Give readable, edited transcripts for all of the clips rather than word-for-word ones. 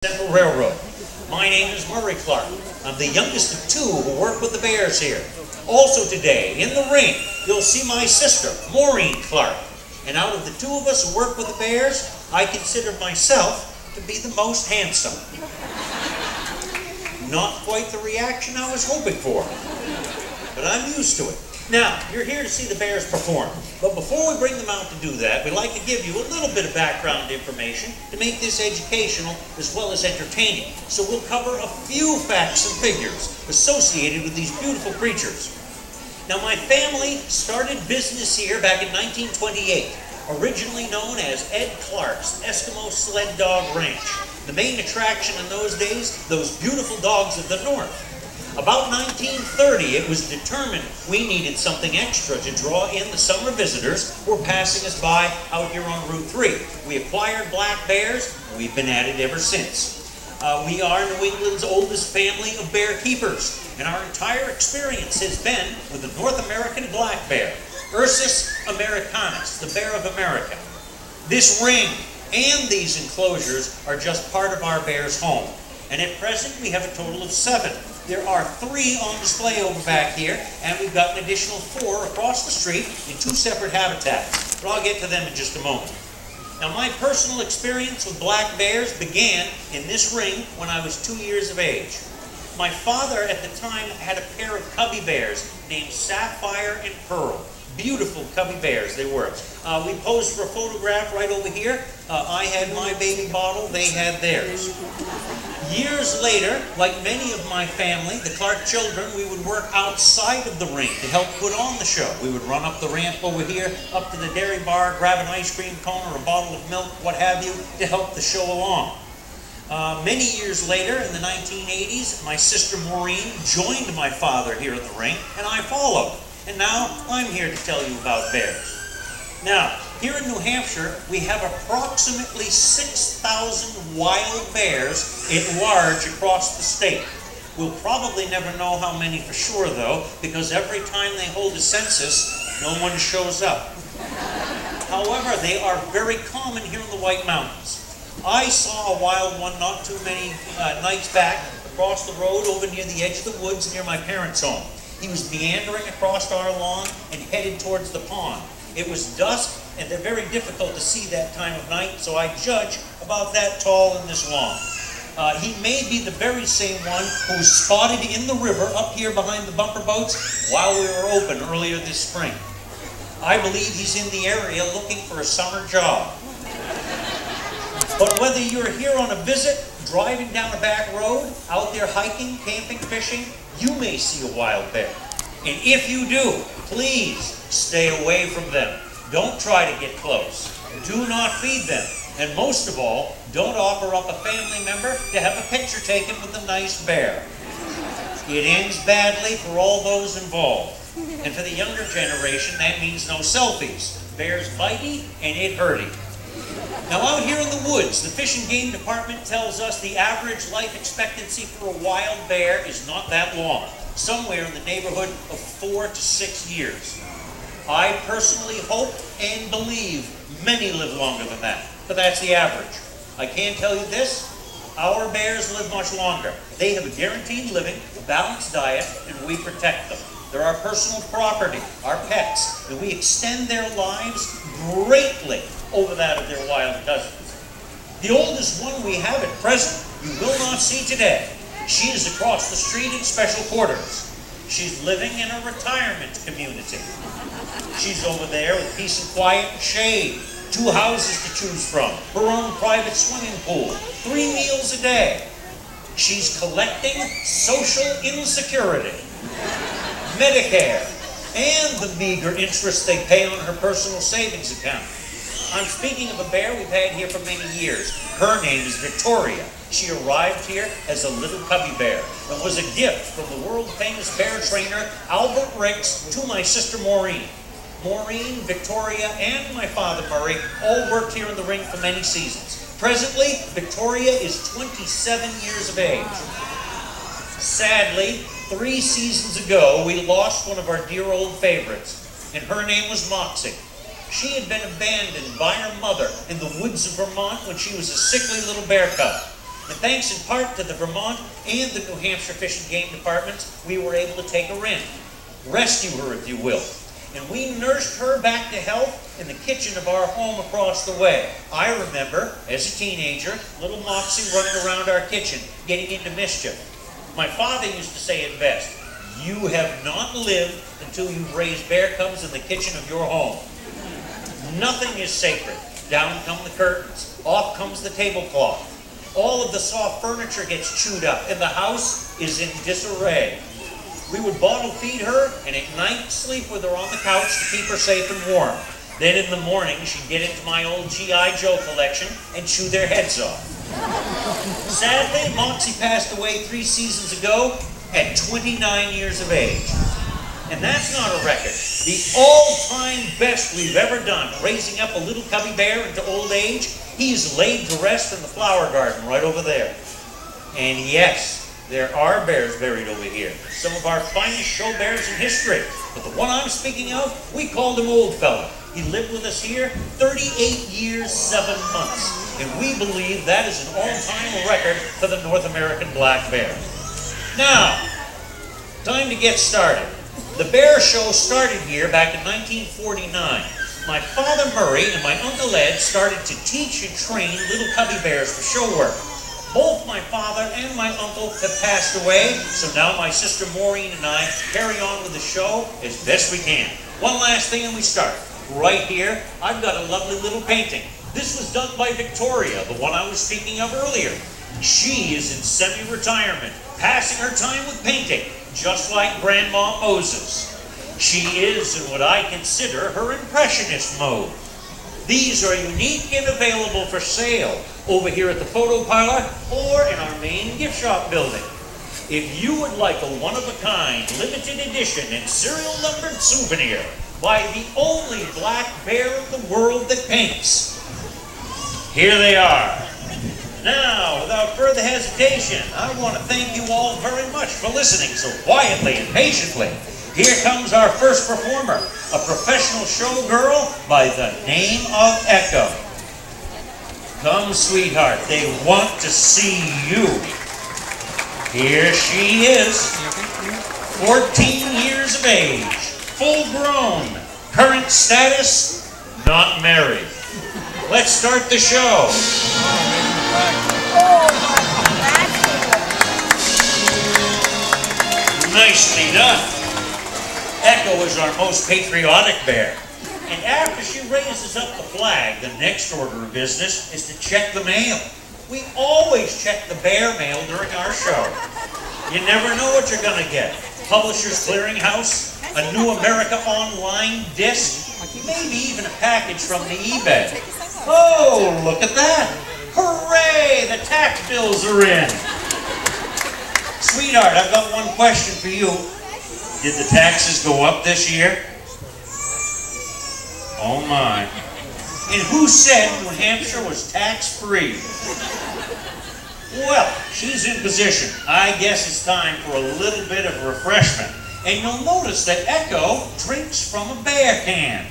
Central Railroad. My name is Murray Clark. I'm the youngest of two who work with the Bears here. Also today, in the ring, you'll see my sister, Maureen Clark. And out of the two of us who work with the Bears, I consider myself to be the most handsome. Not quite the reaction I was hoping for, but I'm used to it. Now, you're here to see the Bears perform, but before we bring them out to do that, we'd like to give you a little bit of background information to make this educational as well as entertaining. So we'll cover a few facts and figures associated with these beautiful creatures. Now, my family started business here back in 1928, originally known as Ed Clark's Eskimo Sled Dog Ranch. The main attraction in those days, those beautiful dogs of the north. About 1930, it was determined we needed something extra to draw in the summer visitors who were passing us by out here on Route 3. We acquired black bears, and we've been at it ever since. We are New England's oldest family of bear keepers, and our entire experience has been with the North American black bear, Ursus americanus, the bear of America. This ring and these enclosures are just part of our bear's home, and at present we have a total of 7. There are 3 on display over back here, and we've got an additional 4 across the street in 2 separate habitats, but I'll get to them in just a moment. Now, my personal experience with black bears began in this ring when I was 2 years of age. My father at the time had a pair of cubby bears named Sapphire and Pearl. Beautiful cubby bears they were. We posed for a photograph right over here. I had my baby bottle, they had theirs. Years later, like many of my family, the Clark children, we would work outside of the ring to help put on the show. We would run up the ramp over here, up to the dairy bar, grab an ice cream cone or a bottle of milk, what have you, to help the show along. Many years later, in the 1980s, my sister Maureen joined my father here in the ring, and I followed. And now I'm here to tell you about bears. Now, here in New Hampshire, we have approximately 6,000 wild bears at large across the state. We'll probably never know how many for sure, though, because every time they hold a census, no one shows up. However, they are very common here in the White Mountains. I saw a wild one not too many nights back across the road over near the edge of the woods near my parents' home. He was meandering across our lawn and headed towards the pond. It was dusk, and they're very difficult to see that time of night, so I judge about that tall and this long. He may be the very same one who was spotted in the river up here behind the bumper boats while we were open earlier this spring. I believe he's in the area looking for a summer job. But whether you're here on a visit, driving down a back road, out there hiking, camping, fishing, you may see a wild bear. And if you do, please stay away from them. Don't try to get close. Do not feed them. And most of all, don't offer up a family member to have a picture taken with a nice bear. It ends badly for all those involved. And for the younger generation, that means no selfies. Bear's bitey and it hurty. Now, out here in the woods, the Fish and Game Department tells us the average life expectancy for a wild bear is not that long, somewhere in the neighborhood of 4 to 6 years. I personally hope and believe many live longer than that, but that's the average. I can tell you this, our bears live much longer. They have a guaranteed living, a balanced diet, and we protect them. They're our personal property, our pets, and we extend their lives greatly over that of their wild cousins. The oldest one we have at present, you will not see today. She is across the street in special quarters. She's living in a retirement community. She's over there with peace and quiet and shade, 2 houses to choose from, her own private swimming pool, 3 meals a day. She's collecting Social Insecurity, Medicare, and the meager interest they pay on her personal savings account. I'm speaking of a bear we've had here for many years. Her name is Victoria. She arrived here as a little cubby bear and was a gift from the world-famous bear trainer Albert Ricks to my sister Maureen. Maureen, Victoria, and my father Murray all worked here in the ring for many seasons. Presently, Victoria is 27 years of age. Sadly, 3 seasons ago, we lost one of our dear old favorites, and her name was Moxie. She had been abandoned by her mother in the woods of Vermont when she was a sickly little bear cub. And thanks in part to the Vermont and the New Hampshire Fish and Game departments, we were able to take her in. Rescue her, if you will. And we nursed her back to health in the kitchen of our home across the way. I remember, as a teenager, little Moxie running around our kitchen, getting into mischief. My father used to say it best, "You have not lived until you've raised bear cubs in the kitchen of your home." Nothing is sacred. Down come the curtains. Off comes the tablecloth. All of the soft furniture gets chewed up, and the house is in disarray. We would bottle feed her, and at night sleep with her on the couch to keep her safe and warm. Then in the morning, she'd get into my old G.I. Joe collection and chew their heads off. Sadly, Moxie passed away 3 seasons ago at 29 years of age. And that's not a record. The all-time best we've ever done, raising up a little cubby bear into old age, he's laid to rest in the flower garden right over there. And yes, there are bears buried over here. Some of our finest show bears in history. But the one I'm speaking of, we called him Old Fella. He lived with us here 38 years, 7 months. And we believe that is an all-time record for the North American black bear. Now, time to get started. The bear show started here back in 1949. My father Murray and my Uncle Ed started to teach and train little cubby bears for show work. Both my father and my uncle have passed away, so now my sister Maureen and I carry on with the show as best we can. One last thing and we start. Right here, I've got a lovely little painting. This was done by Victoria, the one I was speaking of earlier. She is in semi-retirement, passing her time with painting, just like Grandma Moses. She is in what I consider her impressionist mode. These are unique and available for sale over here at the photo parlor or in our main gift shop building. If you would like a one-of-a-kind, limited edition, and serial numbered souvenir by the only black bear in the world that paints, here they are. Now, without further hesitation, I want to thank you all very much for listening so quietly and patiently. Here comes our first performer, a professional showgirl by the name of Echo. Come, sweetheart, they want to see you. Here she is, 14 years of age, full grown, current status, not married. Let's start the show. Nicely done. Echo is our most patriotic bear. And after she raises up the flag, the next order of business is to check the mail. We always check the bear mail during our show. You never know what you're going to get. Publishers Clearinghouse, a New America Online disc, maybe even a package from the eBay. Oh, look at that. Hooray, the tax bills are in. Sweetheart, I've got one question for you. Did the taxes go up this year? Oh my. And who said New Hampshire was tax-free? Well, she's in position. I guess it's time for a little bit of refreshment. And you'll notice that Echo drinks from a bear can.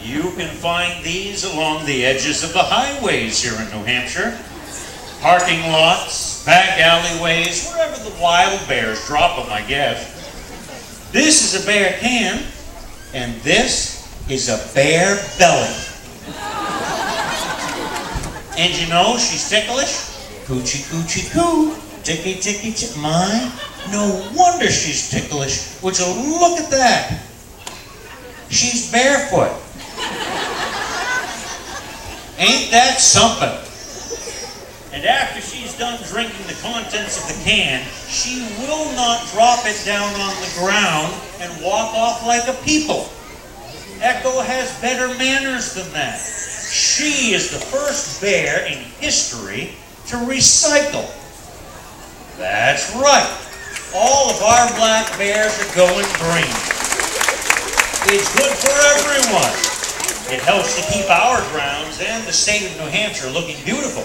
You can find these along the edges of the highways here in New Hampshire. Parking lots, back alleyways, wherever the wild bears drop them, I guess. This is a bear can, and this is a bear belly. And you know she's ticklish? Coochie coochie coo, ticky ticky tick. My, no wonder she's ticklish. Would you look at that? She's barefoot. Ain't that something? And after she's done drinking the contents of the can, she will not drop it down on the ground and walk off like a people. Echo has better manners than that. She is the first bear in history to recycle. That's right. All of our black bears are going green. It's good for everyone. It helps to keep our grounds and the state of New Hampshire looking beautiful.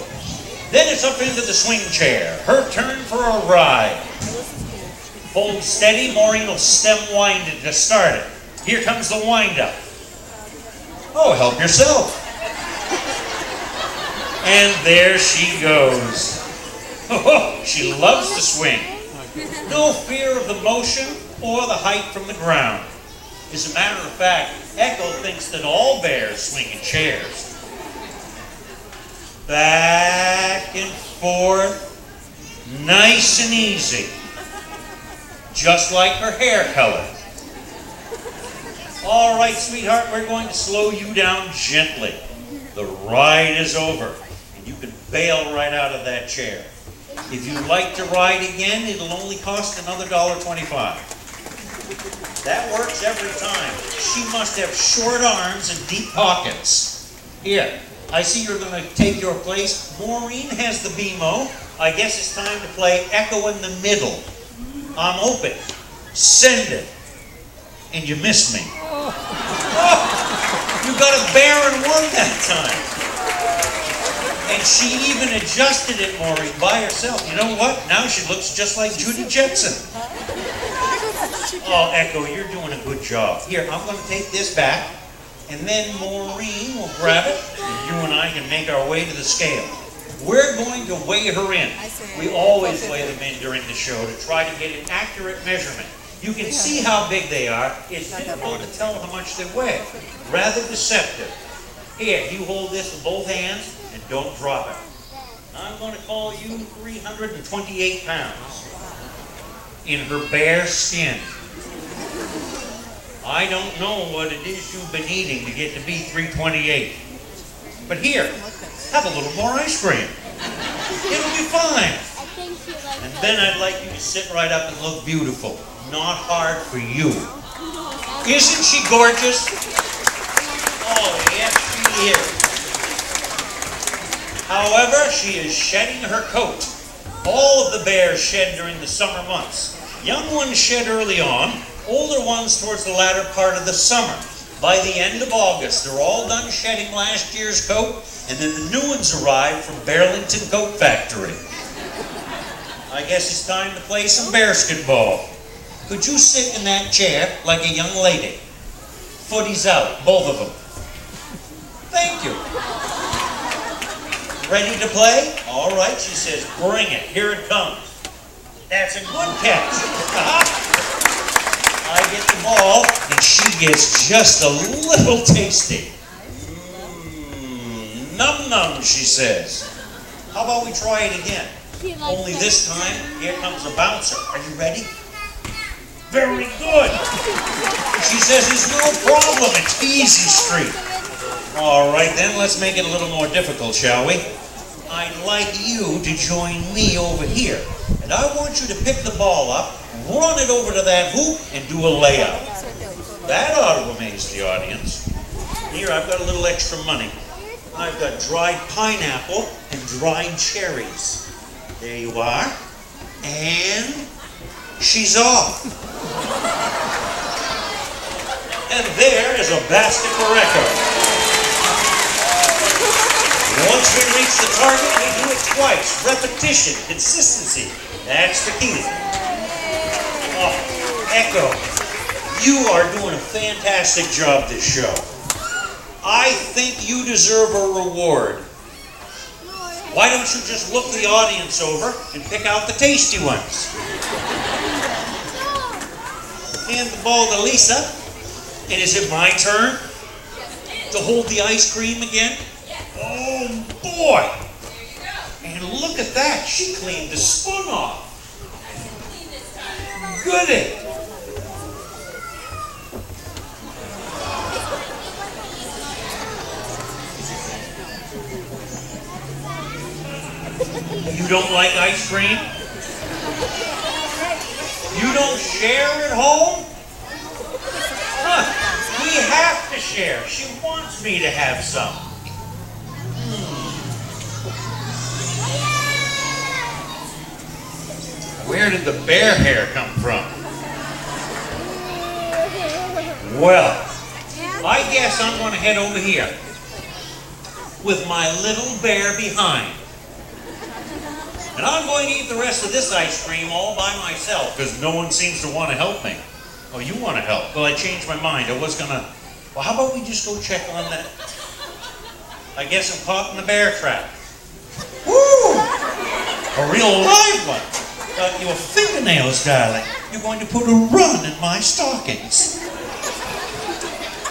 Then it's up into the swing chair. Her turn for a ride. Hold steady. Maureen will stem wind it to start it. Here comes the wind up. Oh, help yourself. And there she goes. Oh, she loves to swing. No fear of the motion or the height from the ground. As a matter of fact, Echo thinks that all bears swing in chairs. Back and forth, nice and easy. Just like her hair color. All right, sweetheart, we're going to slow you down gently. The ride is over, and you can bail right out of that chair. If you'd like to ride again, it'll only cost another $1.25. That works every time. She must have short arms and deep pockets. Here, I see you're going to take your place. Maureen has the BMO. I guess it's time to play Echo in the Middle. I'm open. Send it. And you missed me. Oh, you got a bear and won that time. And she even adjusted it, Maureen, by herself. You know what? Now she looks just like Judy Jetson. Oh, Echo, you're doing a good job. Here, I'm going to take this back, and then Maureen will grab it, and you and I can make our way to the scale. We're going to weigh her in. We always weigh them in during the show to try to get an accurate measurement. You can see how big they are. It's difficult to tell how much they weigh. Rather deceptive. Here, you hold this with both hands and don't drop it. I'm going to call you 328 pounds in her bare skin. I don't know what it is you've been eating to get to be 328. But here, have a little more ice cream. It'll be fine. And then I'd like you to sit right up and look beautiful. Not hard for you. Isn't she gorgeous? Oh, yes, she is. However, she is shedding her coat. All of the bears shed during the summer months. Young ones shed early on, older ones towards the latter part of the summer. By the end of August, they're all done shedding last year's coat, and then the new ones arrive from Burlington Coat Factory. I guess it's time to play some bearskin ball. Could you sit in that chair like a young lady? Footies out, both of them. Thank you. Ready to play? All right, she says, bring it. Here it comes. That's a good catch. I get the ball, and she gets just a little tasty. Num num, she says. How about we try it again? Only this time, here comes a bouncer. Are you ready? Very good. She says it's no problem. It's easy street. All right, then let's make it a little more difficult, shall we? I'd like you to join me over here. And I want you to pick the ball up, run it over to that hoop, and do a layup. That ought to amaze the audience. Here, I've got a little extra money. I've got dried pineapple and dried cherries. There you are. And she's off. And there is a basket for Echo. Once we reach the target, we do it twice. Repetition, consistency. That's the key. Oh, Echo, you are doing a fantastic job this show. I think you deserve a reward. Why don't you just look the audience over and pick out the tasty ones? Hand the ball to Lisa. And is it my turn to hold the ice cream again? Oh boy! And look at that, she cleaned the spoon off. Goody! You don't like ice cream? You don't share at home? Huh. We have to share. She wants me to have some. Where did the bear hair come from? Well, I guess I'm going to head over here with my little bear behind. And I'm going to eat the rest of this ice cream all by myself because no one seems to want to help me. Oh, you want to help? Well, I changed my mind. I was going to... Well, how about we just go check on that? I guess I'm caught in the bear trap. A real live one. Your fingernails, darling. You're going to put a run in my stockings.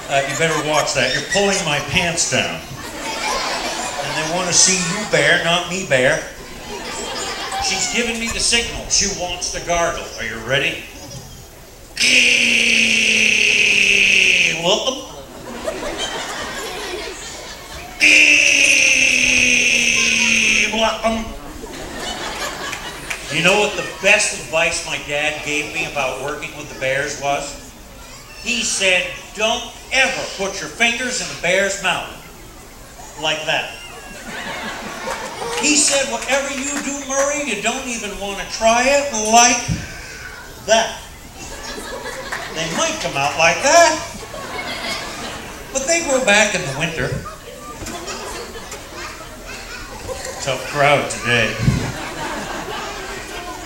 You better watch that. You're pulling my pants down. And they want to see you, bear, not me, bear. She's giving me the signal. She wants to gargle. Are you ready? Welcome. Welcome. You know what the best advice my dad gave me about working with the bears was? He said, don't ever put your fingers in a bear's mouth. Like that. He said, whatever you do, Murray, you don't even want to try it like that. They might come out like that, but they grow back in the winter. Tough crowd today.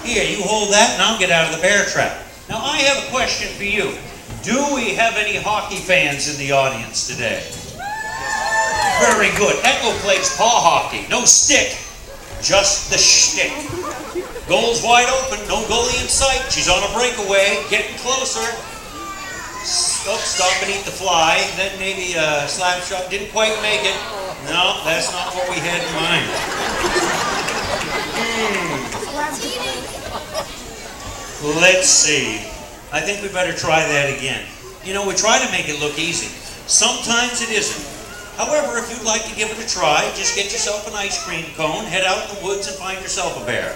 Here, you hold that and I'll get out of the bear trap. Now, I have a question for you. Do we have any hockey fans in the audience today? Very good. Echo plays paw hockey. No stick, just the shtick. Goal's wide open, no goalie in sight. She's on a breakaway, getting closer. Oh, stop and eat the fly. Then maybe a slap shot. Didn't quite make it. No, that's not what we had in mind. Let's see. I think we better try that again. You know, we try to make it look easy. Sometimes it isn't. However, if you'd like to give it a try, just get yourself an ice cream cone, head out in the woods and find yourself a bear.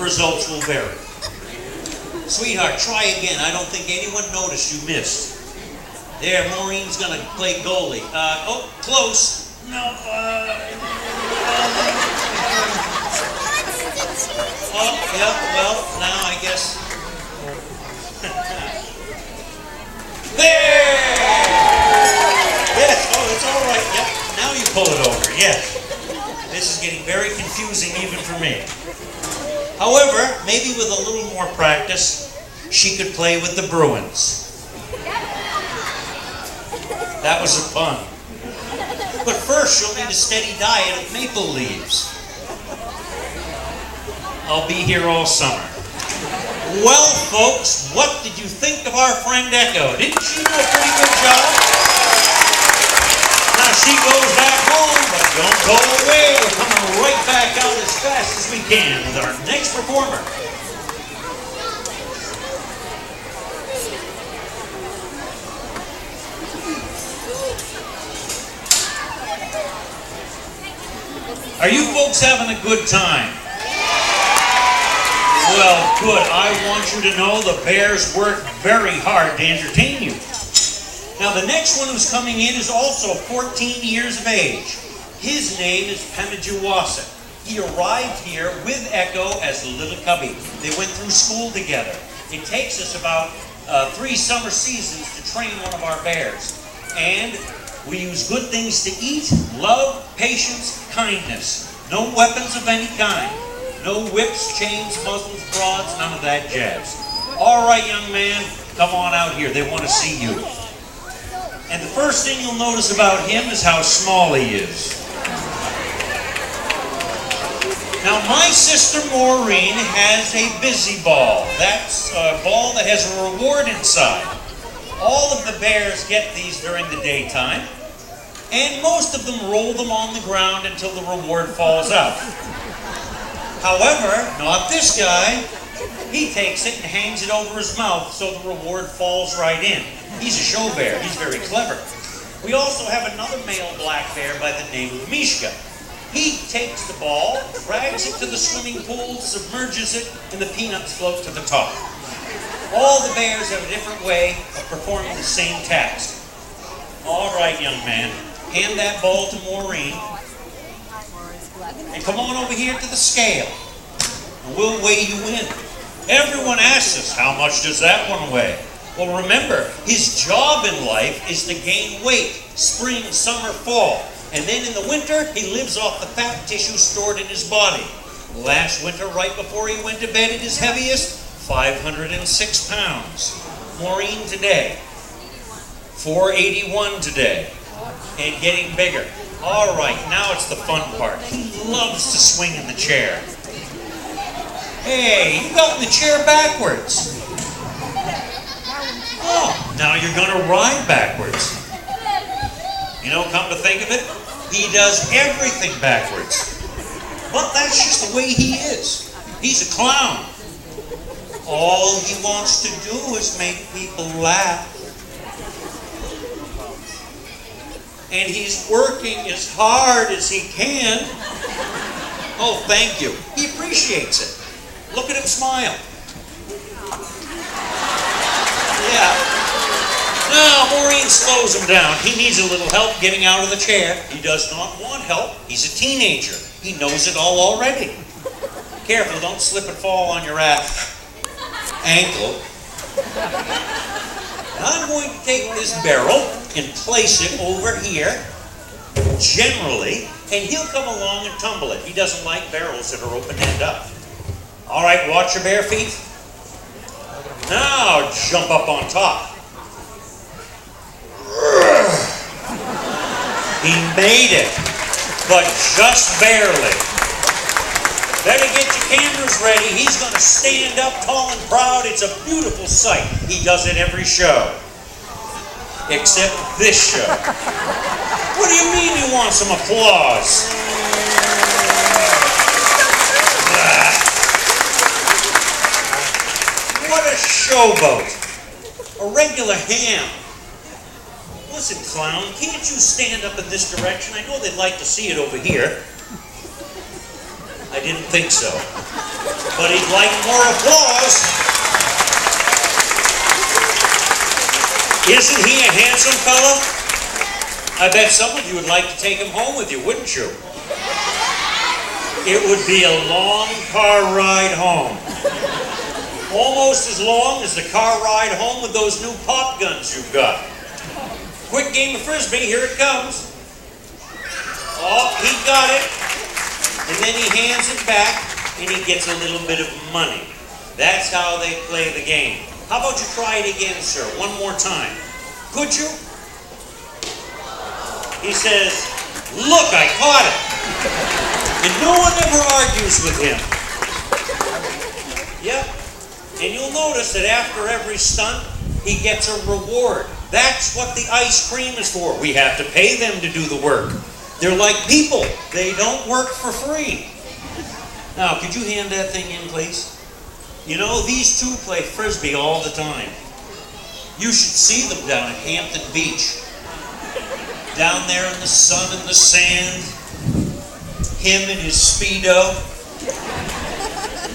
Results will vary. Sweetheart, try again. I don't think anyone noticed you missed. There, Maureen's gonna play goalie. Oh, close. No, oh, yeah, well, now I guess. There! Yes, oh, it's all right. Yep, now you pull it over, yes. This is getting very confusing even for me. However, maybe with a little more practice, she could play with the Bruins. That was a pun. But first, she'll need a steady diet of maple leaves. I'll be here all summer. Well, folks, what did you think of our friend Echo? Didn't she do a pretty good job? Now she goes back home, but don't go away. We're coming right back out as fast as we can with our next performer. Are you folks having a good time? Well, good. I want you to know the Bears work very hard to entertain you. Now, the next one who's coming in is also 14 years of age. His name is Pemajuwasa. He arrived here with Echo as a little cubby. They went through school together. It takes us about 3 summer seasons to train one of our bears. And we use good things to eat, love, patience, kindness. No weapons of any kind. No whips, chains, muzzles, rods, none of that jazz. All right, young man, come on out here. They want to see you. And the first thing you'll notice about him is how small he is. Now, my sister Maureen has a busy ball. That's a ball that has a reward inside. All of the bears get these during the daytime, and most of them roll them on the ground until the reward falls out. However, not this guy. He takes it and hangs it over his mouth so the reward falls right in. He's a show bear. He's very clever. We also have another male black bear by the name of Mishka. He takes the ball, drags it to the swimming pool, submerges it, and the peanuts float to the top. All the bears have a different way of performing the same task. All right, young man, hand that ball to Maureen. And come on over here to the scale, and we'll weigh you in. Everyone asks us, how much does that one weigh? Well, remember, his job in life is to gain weight, spring, summer, fall. And then in the winter, he lives off the fat tissue stored in his body. Last winter, right before he went to bed at his heaviest, 506 pounds. Maureen today, 481 today, and getting bigger. All right, now it's the fun part. He loves to swing in the chair. Hey, you got in the chair backwards. Oh, now you're gonna ride backwards. You know, come to think of it, he does everything backwards. But that's just the way he is. He's a clown. All he wants to do is make people laugh. And he's working as hard as he can. Oh, thank you. He appreciates it. Look at him smile. Yeah. Now, Maureen slows him down. He needs a little help getting out of the chair. He does not want help. He's a teenager. He knows it all already. Careful, don't slip and fall on your ankle. I'm going to take this barrel and place it over here, generally, and he'll come along and tumble it. He doesn't like barrels that are open end up. All right, watch your bare feet. Now jump up on top. He made it, but just barely. Better get your cameras ready. He's going to stand up tall and proud. It's a beautiful sight. He does it every show. Except this show. What do you mean you want some applause? What a showboat. A regular ham. Listen, clown, can't you stand up in this direction? I know they'd like to see it over here. I didn't think so. But he'd like more applause. Isn't he a handsome fellow? I bet some of you would like to take him home with you, wouldn't you? It would be a long car ride home. Almost as long as the car ride home with those new pop guns you've got. Quick game of Frisbee, here it comes. Oh, he got it. And then he hands it back, and he gets a little bit of money. That's how they play the game. How about you try it again, sir? One more time. Could you? He says, look, I caught it. And no one ever argues with him. Yep. And you'll notice that after every stunt, he gets a reward. That's what the ice cream is for. We have to pay them to do the work. They're like people. They don't work for free. Now, could you hand that thing in, please? You know, these two play Frisbee all the time. You should see them down at Hampton Beach. Down there in the sun and the sand. Him in his Speedo.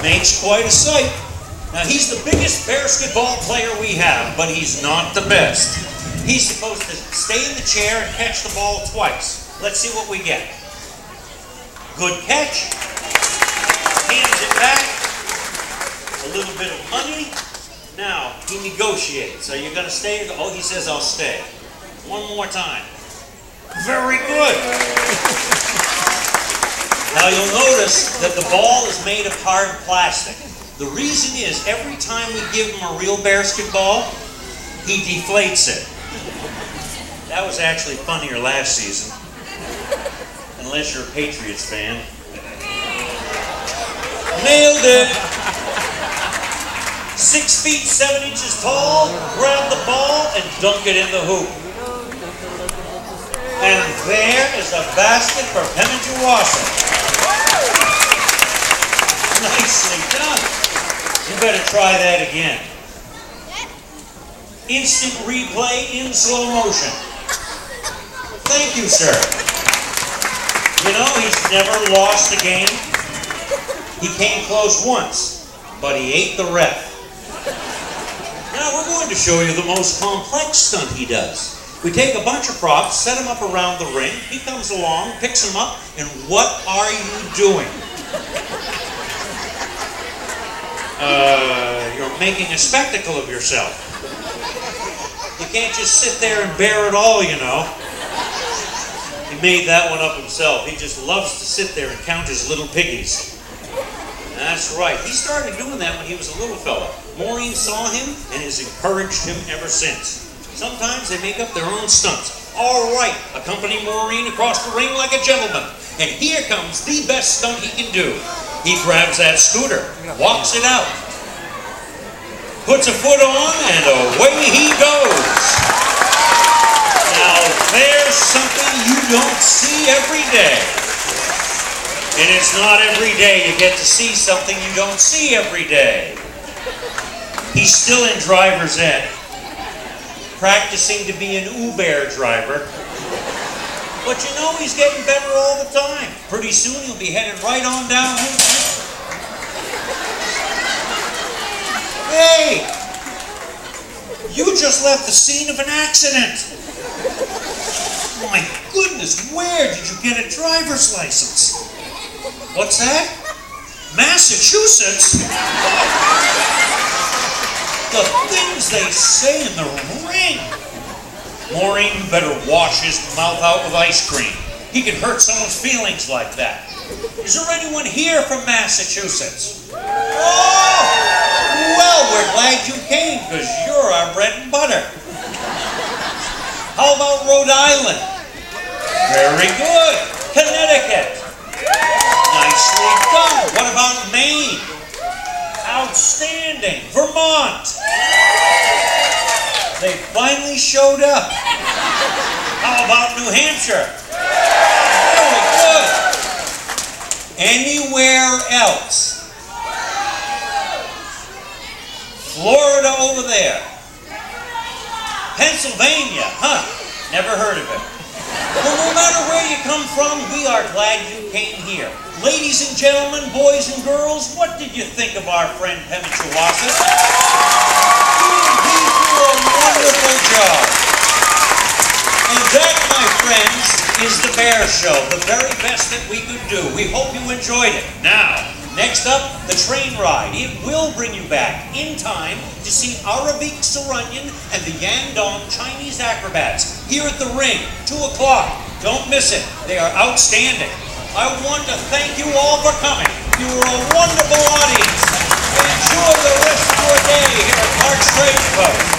Makes quite a sight. Now, he's the biggest basketball player we have, but he's not the best. He's supposed to stay in the chair and catch the ball twice. Let's see what we get. Good catch. Hands it back. A little bit of money. Now, he negotiates. Are you going to stay? Oh, he says, I'll stay. One more time. Very good. Now, you'll notice that the ball is made of hard plastic. The reason is, every time we give him a real basketball, he deflates it. That was actually funnier last season. Unless you're a Patriots fan. Nailed it! 6 feet 7 inches tall, grab the ball and dunk it in the hoop. And there is a basket for Pemigewasset. Nicely done. You better try that again. Instant replay in slow motion. Thank you, sir. You know, he's never lost a game. He came close once, but he ate the ref. Now we're going to show you the most complex stunt he does. We take a bunch of props, set them up around the ring. He comes along, picks them up, and what are you doing? You're making a spectacle of yourself. You can't just sit there and bear it all, you know. He made that one up himself. He just loves to sit there and count his little piggies. That's right. He started doing that when he was a little fella. Maureen saw him and has encouraged him ever since. Sometimes they make up their own stunts. All right, accompany Maureen across the ring like a gentleman. And here comes the best stunt he can do. He grabs that scooter, walks it out, puts a foot on, and away he goes. Now, there's something you don't see every day. And it's not every day you get to see something you don't see every day. He's still in driver's ed, practicing to be an Uber driver. But you know, he's getting better all the time. Pretty soon he'll be headed right on down here. Hey! You just left the scene of an accident. My goodness, where did you get a driver's license? What's that? Massachusetts? The things they say in the ring. Maureen better wash his mouth out with ice cream. He can hurt someone's feelings like that. Is there anyone here from Massachusetts? Oh! Well, we're glad you came, because you're our bread and butter. How about Rhode Island? Very good. Connecticut? Nicely done. What about Maine? Outstanding. Vermont? They finally showed up. How about New Hampshire? Very good. Anywhere else? Florida over there. Pennsylvania, huh? Never heard of it. Well, no matter where you come from, we are glad you came here. Ladies and gentlemen, boys and girls, what did you think of our friend Pemichewasset? He did a wonderful job. And that, my friends, is the Bear Show, the very best that we could do. We hope you enjoyed it. Now, next up, the train ride. It will bring you back in time to see Aravik Saranyan and the Yandong Chinese acrobats here at the ring, 2 o'clock. Don't miss it. They are outstanding. I want to thank you all for coming. You were a wonderful audience. Enjoy the rest of your day here at Park Trade Post.